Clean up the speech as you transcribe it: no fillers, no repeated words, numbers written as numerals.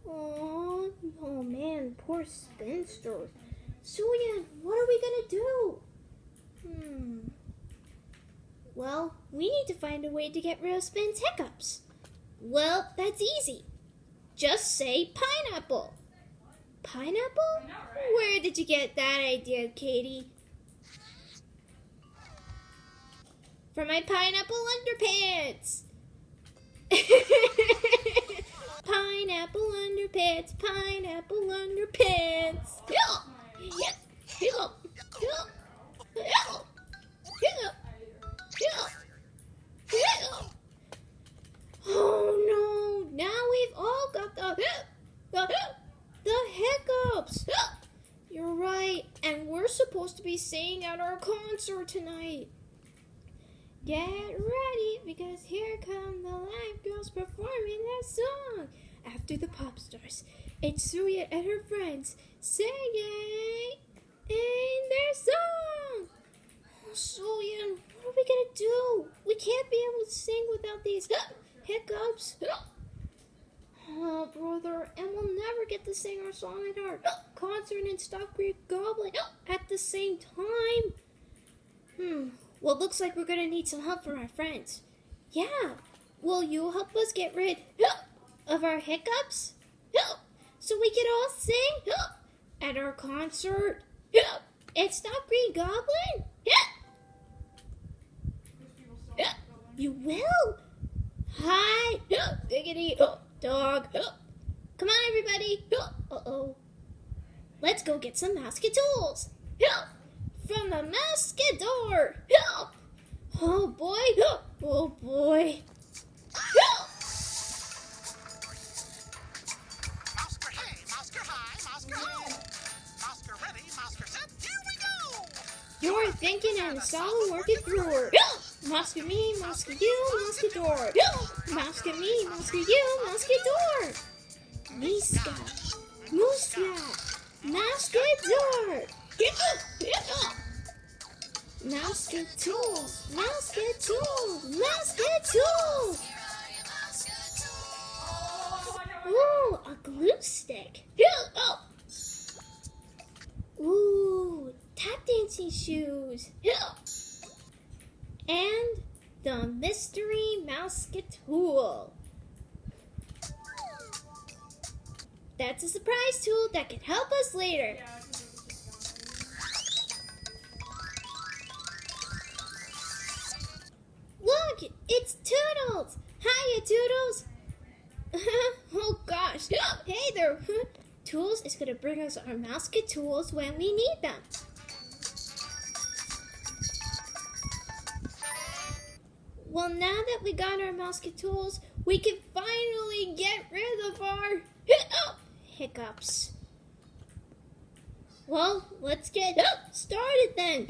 Oh man, poor spinster. Suyan, what are we gonna do? Well, we need to find a way to get rid of Spin's hiccups. Well, that's easy. Just say pineapple. Pineapple? I know, right? Where did you get that idea, Katie? From my pineapple underpants. Pineapple underpants, pineapple underpants. Oh no, now we've all got the hiccups. You're right, and we're supposed to be singing at our concert tonight. Get ready, because here come the live girls performing their song. After the pop stars, it's Suya and her friends singing in their song. Oh, Suya, what are we gonna do? We can't be able to sing without these hiccups. Oh, brother, and we'll never get to sing our song at our concert in Stop Green Goblin at the same time. Well, it looks like we're gonna need some help from our friends. Yeah, will you help us get rid of our hiccups? So we can all sing at our concert at Stop Green Goblin? You will? Hi, biggity dog. Come on, everybody. Uh-oh. Let's go get some Mousquetools. From the Mousquedor. Oh, boy. Oh, boy. Mousker hey, Mousker high, Mousker ho. Mousker ready, Mousker set, here we go. You're thinking and solid working through her. Mouse me, mouse you, mouse door. Mouse me, mouse you, mouse door. Miska, Muska, mouse door. Mouse tools, mouse tools, mouse tools. Ooh, a glue stick. Ooh, tap dancing shoes. And the mystery Mousquetool. That's a surprise tool that can help us later. Look, it's Toodles. Hiya, Toodles. Oh gosh. Hey there. Toodles is going to bring us our Mousquetools when we need them. Well, now that we got our Mousquetools, we can finally get rid of our hiccups. Well, let's get started then.